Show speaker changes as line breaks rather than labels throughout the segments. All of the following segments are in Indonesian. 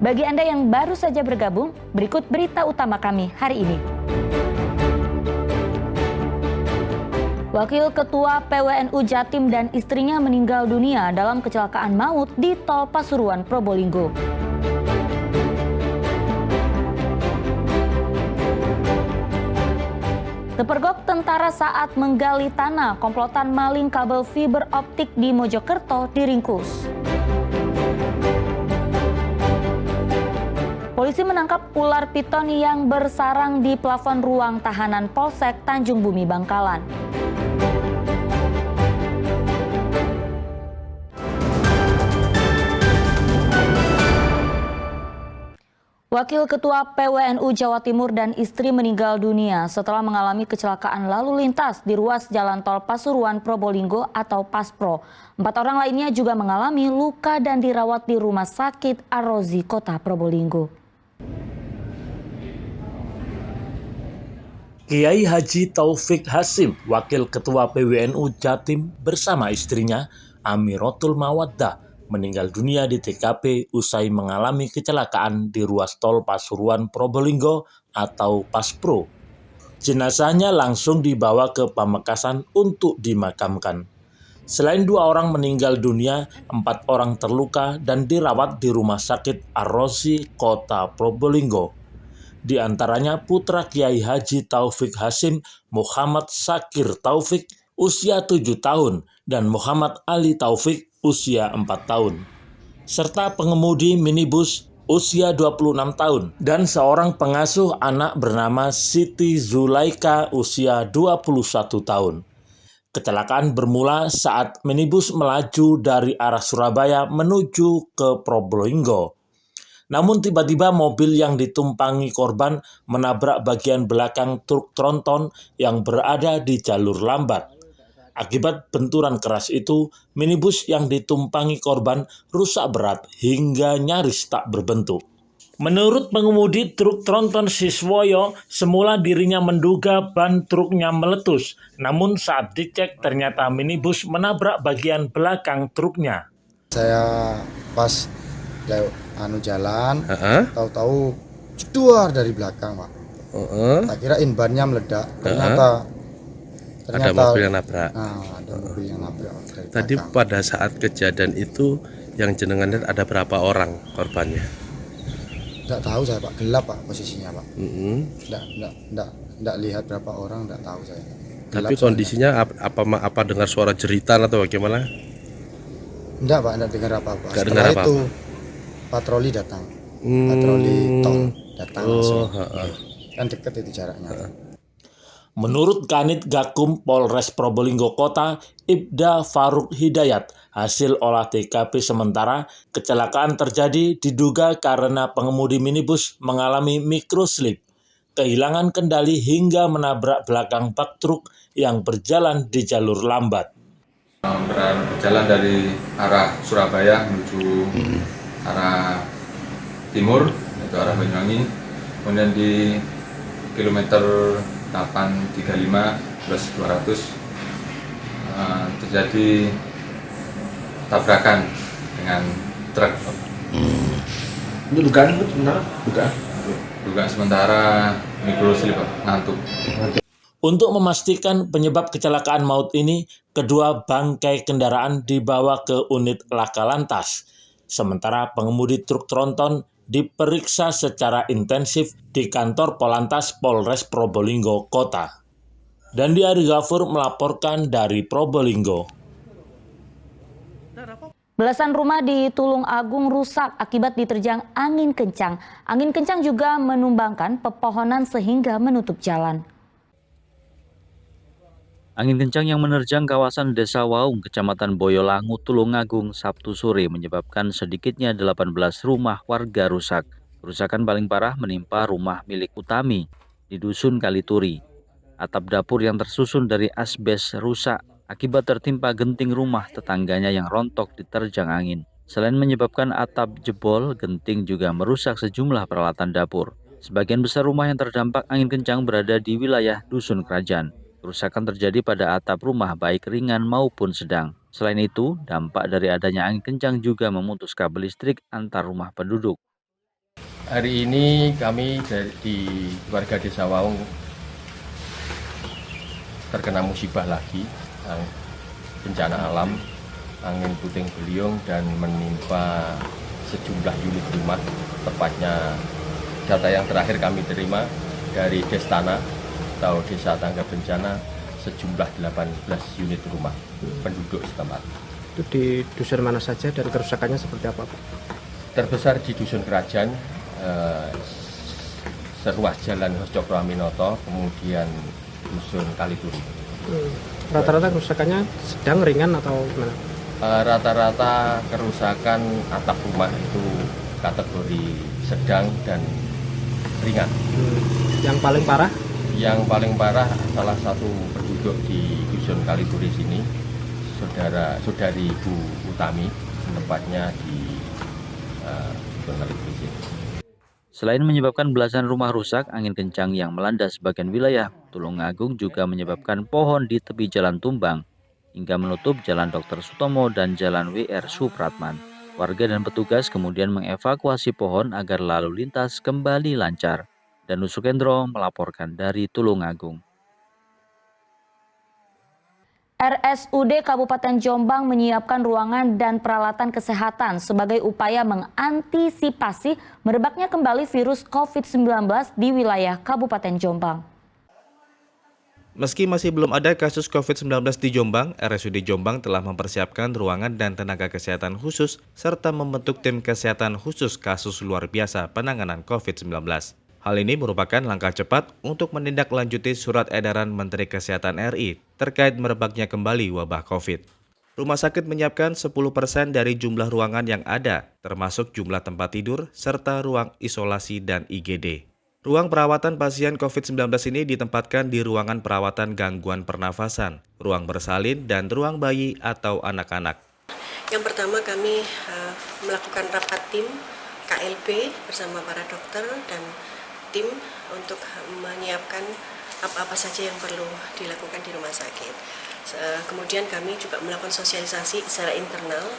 Bagi Anda yang baru saja bergabung, berikut berita utama kami hari ini. Wakil Ketua PWNU Jatim dan istrinya meninggal dunia dalam kecelakaan maut di Tol Pasuruan, Probolinggo. Kepergok tentara saat menggali tanah, komplotan maling kabel fiber optik di Mojokerto diringkus. Polisi menangkap ular piton yang bersarang di plafon ruang tahanan Polsek Tanjung Bumi, Bangkalan. Wakil Ketua PWNU Jawa Timur dan istri meninggal dunia setelah mengalami kecelakaan lalu lintas di ruas Jalan Tol Pasuruan Probolinggo atau Paspro. 4 orang lainnya juga mengalami luka dan dirawat di Rumah Sakit Ar-Razi Kota Probolinggo.
Kiai Haji Taufik Hasim, Wakil Ketua PWNU Jatim bersama istrinya Amiratul Mawaddah meninggal dunia di TKP usai mengalami kecelakaan di ruas tol Pasuruan Probolinggo atau Paspro. Jenazahnya langsung dibawa ke Pamekasan untuk dimakamkan. Selain 2 orang meninggal dunia, 4 orang terluka dan dirawat di Rumah Sakit Ar-Razi Kota Probolinggo. Di antaranya putra Kiai Haji Taufik Hasim, Muhammad Sakir Taufik, usia 7 tahun, dan Muhammad Ali Taufik, usia 4 tahun. Serta pengemudi minibus usia 26 tahun, dan seorang pengasuh anak bernama Siti Zulaika, usia 21 tahun. Kecelakaan bermula saat minibus melaju dari arah Surabaya menuju ke Probolinggo. Namun tiba-tiba mobil yang ditumpangi korban menabrak bagian belakang truk tronton yang berada di jalur lambat. Akibat benturan keras itu, minibus yang ditumpangi korban rusak berat hingga nyaris tak berbentuk. Menurut pengemudi truk tronton Siswoyo, semula dirinya menduga ban truknya meletus. Namun saat dicek ternyata minibus menabrak bagian belakang truknya.
Saya pas jalan, tahu-tahu jedor dari belakang, Pak. Tak kirain bannya meledak, ternyata
ada mobil yang nabrak.
Ada mobil yang nabrak dari
Tadi
belakang.
pada saat kejadian itu yang jenengan lihat ada berapa orang korbannya?
Enggak tahu saya, Pak, gelap, Pak, posisinya, Pak. Enggak lihat berapa orang, enggak tahu saya. Gelap.
Tapi kondisinya apa dengar suara jeritan atau bagaimana?
Enggak, Pak, enggak dengar apa-apa.
Enggak
Setelah
dengar
itu patroli datang. Patroli tol datang langsung. Kan dekat itu jaraknya.
Menurut Kanit Gakum Polres Probolinggo Kota, Ibda Faruk Hidayat, hasil olah TKP sementara, kecelakaan terjadi diduga karena pengemudi minibus mengalami microslip, kehilangan kendali hingga menabrak belakang bak truk yang berjalan di jalur lambat.
Berjalan dari arah Surabaya menuju arah timur, yaitu arah Banyuwangi, kemudian di kilometer 835 plus 200 terjadi tabrakan dengan truk.
Ini dugaan sebenarnya?
Dugaan sementara microslip, ngantuk.
Untuk memastikan penyebab kecelakaan maut ini, kedua bangkai kendaraan dibawa ke unit laka lantas. Sementara pengemudi truk tronton diperiksa secara intensif di kantor Polantas Polres Probolinggo Kota. Dandi Ari Ghafur melaporkan dari Probolinggo.
Belasan rumah di Tulung Agung rusak akibat diterjang angin kencang. Angin kencang juga menumbangkan pepohonan sehingga menutup jalan.
Angin kencang yang menerjang kawasan Desa Waung, Kecamatan Boyolangu, Tulungagung, Sabtu sore menyebabkan sedikitnya 18 rumah warga rusak. Kerusakan paling parah menimpa rumah milik Utami di Dusun Kalituri. Atap dapur yang tersusun dari asbes rusak akibat tertimpa genting rumah tetangganya yang rontok diterjang angin. Selain menyebabkan atap jebol, genting juga merusak sejumlah peralatan dapur. Sebagian besar rumah yang terdampak angin kencang berada di wilayah Dusun Kerajaan. Kerusakan terjadi pada atap rumah baik ringan maupun sedang. Selain itu, dampak dari adanya angin kencang juga memutus kabel listrik antar rumah penduduk.
Hari ini kami di warga Desa Waung terkena musibah lagi, bencana alam, angin puting beliung dan menimpa sejumlah unit rumah. Tepatnya data yang terakhir kami terima dari Destana atau Desa Tangga Bencana sejumlah 18 unit rumah penduduk setempat.
Itu di dusun mana saja dan kerusakannya seperti apa, Pak?
Terbesar di Dusun Kerajaan, seruas Jalan Hoscokro Aminoto, kemudian Dusun Kalituri.
Rata-rata kerusakannya sedang, ringan, atau gimana?
Rata-rata kerusakan atap rumah itu kategori sedang dan ringan.
Yang paling parah?
Yang paling parah salah satu penduduk di Dusun Kalituri sini, saudari Ibu Utami, tepatnya di Dusun Kalituri sini.
Selain menyebabkan belasan rumah rusak, angin kencang yang melanda sebagian wilayah Tulungagung juga menyebabkan pohon di tepi jalan tumbang hingga menutup Jalan Dr. Sutomo dan Jalan W.R. Supratman. Warga dan petugas kemudian mengevakuasi pohon agar lalu lintas kembali lancar. Danu Sukendro melaporkan dari Tulungagung.
RSUD Kabupaten Jombang menyiapkan ruangan dan peralatan kesehatan sebagai upaya mengantisipasi merebaknya kembali virus COVID-19 di wilayah Kabupaten Jombang.
Meski masih belum ada kasus COVID-19 di Jombang, RSUD Jombang telah mempersiapkan ruangan dan tenaga kesehatan khusus serta membentuk tim kesehatan khusus kasus luar biasa penanganan COVID-19. Hal ini merupakan langkah cepat untuk menindaklanjuti surat edaran Menteri Kesehatan RI terkait merebaknya kembali wabah COVID. Rumah sakit menyiapkan 10% dari jumlah ruangan yang ada, termasuk jumlah tempat tidur serta ruang isolasi dan IGD. Ruang perawatan pasien COVID-19 ini ditempatkan di ruangan perawatan gangguan pernafasan, ruang bersalin, dan ruang bayi atau anak-anak.
Yang pertama kami melakukan rapat tim KLB bersama para dokter dan tim untuk menyiapkan apa-apa saja yang perlu dilakukan di rumah sakit. Kemudian kami juga melakukan sosialisasi secara internal,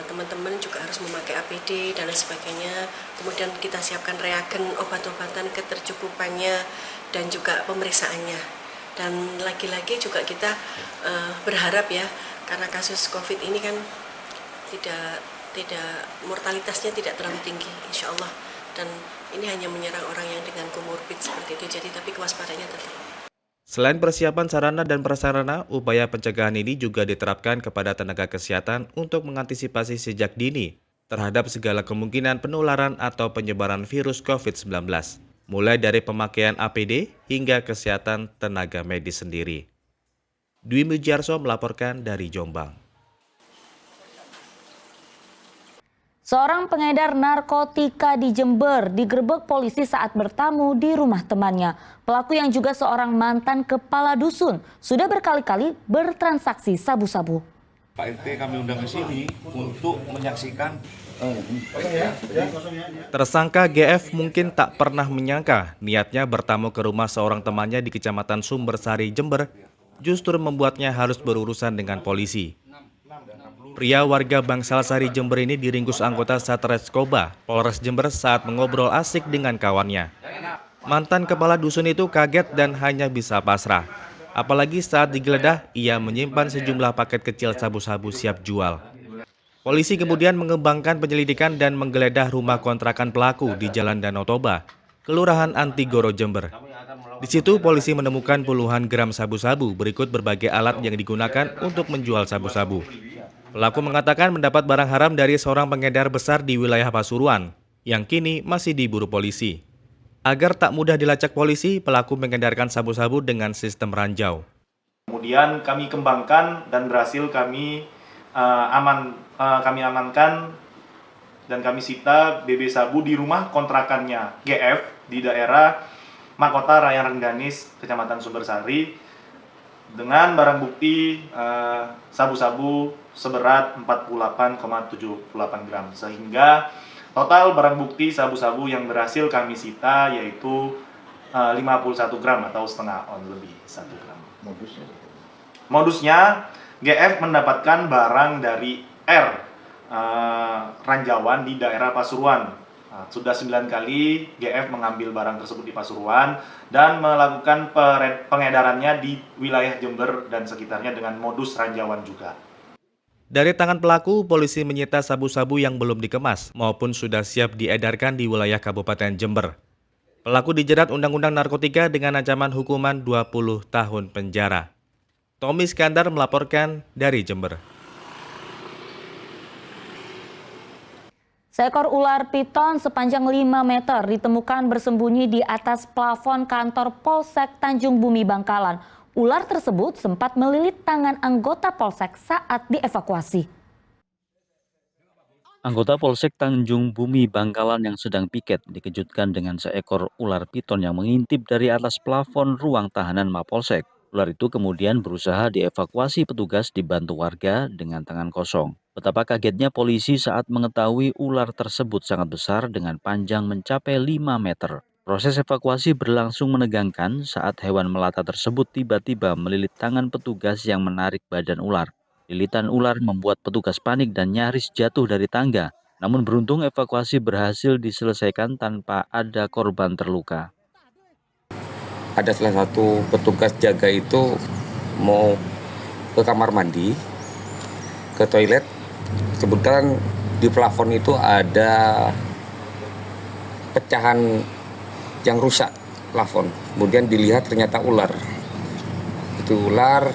teman-teman juga harus memakai APD dan lain sebagainya. Kemudian kita siapkan reagen, obat-obatan, ketercukupannya, dan juga pemeriksaannya. Dan lagi-lagi juga kita berharap ya, karena kasus COVID ini kan tidak mortalitasnya tidak terlalu tinggi, insya Allah. Dan ini hanya menyerang orang yang dengan komorbid seperti itu, jadi tapi kewaspadaannya tetap.
Selain persiapan sarana dan prasarana, upaya pencegahan ini juga diterapkan kepada tenaga kesehatan untuk mengantisipasi sejak dini terhadap segala kemungkinan penularan atau penyebaran virus COVID-19, mulai dari pemakaian APD hingga kesehatan tenaga medis sendiri. Dwi Mujarso melaporkan dari Jombang.
Seorang pengedar narkotika di Jember digerebek polisi saat bertamu di rumah temannya. Pelaku yang juga seorang mantan kepala dusun sudah berkali-kali bertransaksi sabu-sabu.
Pak RT kami undang ke sini untuk menyaksikan.
Tersangka GF mungkin tak pernah menyangka niatnya bertamu ke rumah seorang temannya di Kecamatan Sumbersari, Jember, justru membuatnya harus berurusan dengan polisi. Pria warga Bangsal Sari, Jember ini diringkus anggota Satreskoba Polres Jember saat mengobrol asik dengan kawannya. Mantan kepala dusun itu kaget dan hanya bisa pasrah. Apalagi saat digeledah, ia menyimpan sejumlah paket kecil sabu-sabu siap jual. Polisi kemudian mengembangkan penyelidikan dan menggeledah rumah kontrakan pelaku di Jalan Danau Toba, Kelurahan Antigoro, Jember. Di situ polisi menemukan puluhan gram sabu-sabu berikut berbagai alat yang digunakan untuk menjual sabu-sabu. Pelaku mengatakan mendapat barang haram dari seorang pengedar besar di wilayah Pasuruan, yang kini masih diburu polisi. Agar tak mudah dilacak polisi, pelaku mengedarkan sabu-sabu dengan sistem ranjau.
Kemudian kami kembangkan dan berhasil kami amankan dan kami sita BB sabu di rumah kontrakannya GF di daerah Makota Raya Rengganis, Kecamatan Sumbersari, dengan barang bukti sabu-sabu seberat 48,78 gram, sehingga total barang bukti sabu-sabu yang berhasil kami sita yaitu 51 gram atau setengah on, lebih 1 gram. Modusnya GF mendapatkan barang dari R, ranjauan di daerah Pasuruan, Sudah 9 kali GF mengambil barang tersebut di Pasuruan dan melakukan pengedarannya di wilayah Jember dan sekitarnya dengan modus ranjauan juga.
Dari tangan pelaku, polisi menyita sabu-sabu yang belum dikemas maupun sudah siap diedarkan di wilayah Kabupaten Jember. Pelaku dijerat Undang-Undang Narkotika dengan ancaman hukuman 20 tahun penjara. Tommy Skandar melaporkan dari Jember.
Seekor ular piton sepanjang 5 meter ditemukan bersembunyi di atas plafon kantor Polsek Tanjung Bumi Bangkalan. Ular tersebut sempat melilit tangan anggota Polsek saat dievakuasi.
Anggota Polsek Tanjung Bumi Bangkalan yang sedang piket dikejutkan dengan seekor ular piton yang mengintip dari atas plafon ruang tahanan Mapolsek. Ular itu kemudian berusaha dievakuasi petugas dibantu warga dengan tangan kosong. Betapa kagetnya polisi saat mengetahui ular tersebut sangat besar dengan panjang mencapai 5 meter. Proses evakuasi berlangsung menegangkan saat hewan melata tersebut tiba-tiba melilit tangan petugas yang menarik badan ular. Lilitan ular membuat petugas panik dan nyaris jatuh dari tangga. Namun beruntung evakuasi berhasil diselesaikan tanpa ada korban terluka.
Ada salah satu petugas jaga itu mau ke kamar mandi, ke toilet. Kebetulan di plafon itu ada pecahan yang rusak plafon. Kemudian dilihat ternyata ular. Itu ular,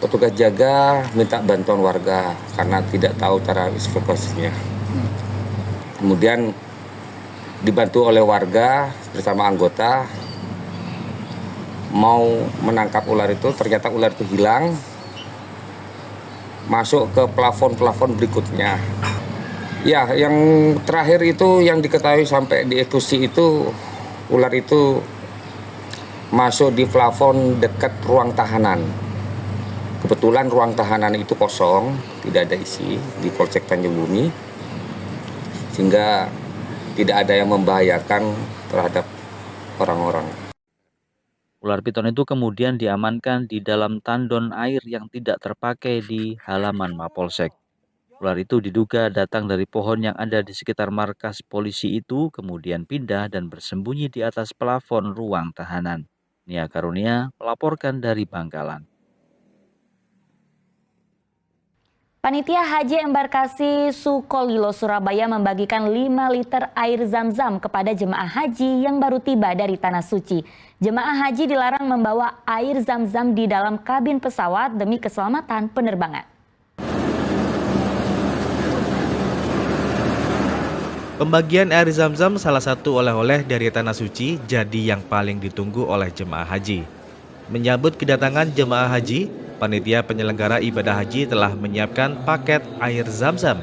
petugas jaga minta bantuan warga karena tidak tahu cara evakuasinya. Kemudian dibantu oleh warga bersama anggota mau menangkap ular itu, ternyata ular itu hilang, masuk ke plafon-plafon berikutnya. Ya, yang terakhir itu yang diketahui sampai dieksekusi itu, ular itu masuk di plafon dekat ruang tahanan. Kebetulan ruang tahanan itu kosong, tidak ada isi di Polsek Tanjung Bumi, sehingga tidak ada yang membahayakan terhadap orang-orang.
Ular piton itu kemudian diamankan di dalam tandon air yang tidak terpakai di halaman Mapolsek. Ular itu diduga datang dari pohon yang ada di sekitar markas polisi itu, kemudian pindah dan bersembunyi di atas plafon ruang tahanan. Nia Karunia melaporkan dari Bangkalan.
Panitia Haji Embarkasi Sukolilo Surabaya membagikan 5 liter air zam-zam kepada jemaah haji yang baru tiba dari Tanah Suci. Jemaah haji dilarang membawa air zam-zam di dalam kabin pesawat demi keselamatan penerbangan.
Pembagian air zam-zam salah satu oleh-oleh dari Tanah Suci jadi yang paling ditunggu oleh jemaah haji. Menyambut kedatangan jemaah haji, panitia penyelenggara ibadah haji telah menyiapkan paket air zam-zam.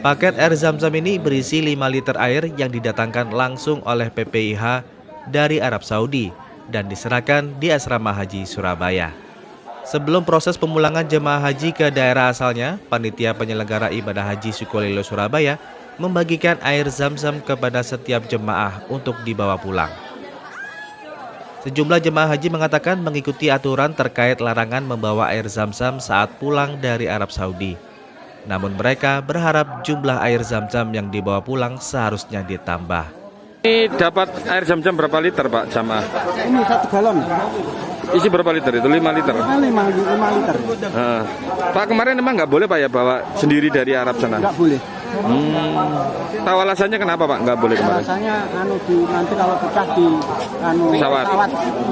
Paket air zam-zam ini berisi 5 liter air yang didatangkan langsung oleh PPIH dari Arab Saudi dan diserahkan di Asrama Haji Surabaya. Sebelum proses pemulangan jemaah haji ke daerah asalnya, panitia penyelenggara ibadah haji Sukolilo Surabaya membagikan air zam-zam kepada setiap jemaah untuk dibawa pulang. Sejumlah jemaah haji mengatakan mengikuti aturan terkait larangan membawa air zam-zam saat pulang dari Arab Saudi. Namun mereka berharap jumlah air zam-zam yang dibawa pulang seharusnya ditambah.
Ini dapat air zam-zam berapa liter Pak jamaah?
Ini 1 galon.
Isi berapa liter itu? 5 liter?
5 liter.
Pak kemarin emang nggak boleh Pak ya bawa sendiri dari Arab sana?
Nggak boleh.
Tahu alasannya kenapa Pak nggak boleh kemarin?
Alasannya nanti kalau pecah di pesawat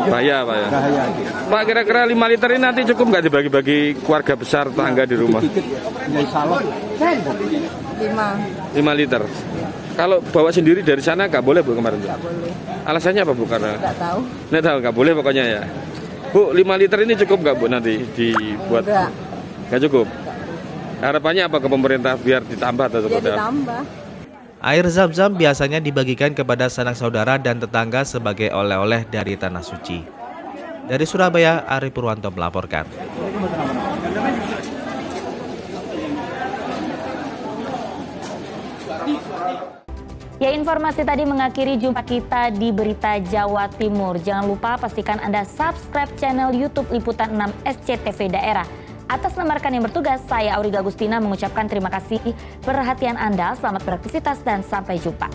bahaya Pak ya?
Bahaya.
Pak kira-kira 5 liter ini nanti cukup nggak dibagi-bagi keluarga besar tetangga di rumah?
Dikit, ya salah.
5 liter. Kalau bawa sendiri dari sana nggak boleh Bu kemarin?
Nggak boleh.
Alasannya apa Bu? Karena
nggak tahu.
Nggak tahu, nggak boleh pokoknya ya. Bu, 5 liter ini cukup nggak Bu nanti dibuat? Nggak cukup. Harapannya apa ke pemerintah biar ditambah atau seperti apa?
Ditambah.
Air zam-zam biasanya dibagikan kepada sanak saudara dan tetangga sebagai oleh-oleh dari Tanah Suci. Dari Surabaya, Ari Purwanto melaporkan.
Ya, informasi tadi mengakhiri jumpa kita di Berita Jawa Timur. Jangan lupa pastikan Anda subscribe channel YouTube Liputan 6 SCTV Daerah. Atas nama rekan yang bertugas, saya Auriga Agustina mengucapkan terima kasih perhatian Anda. Selamat beraktivitas dan sampai jumpa.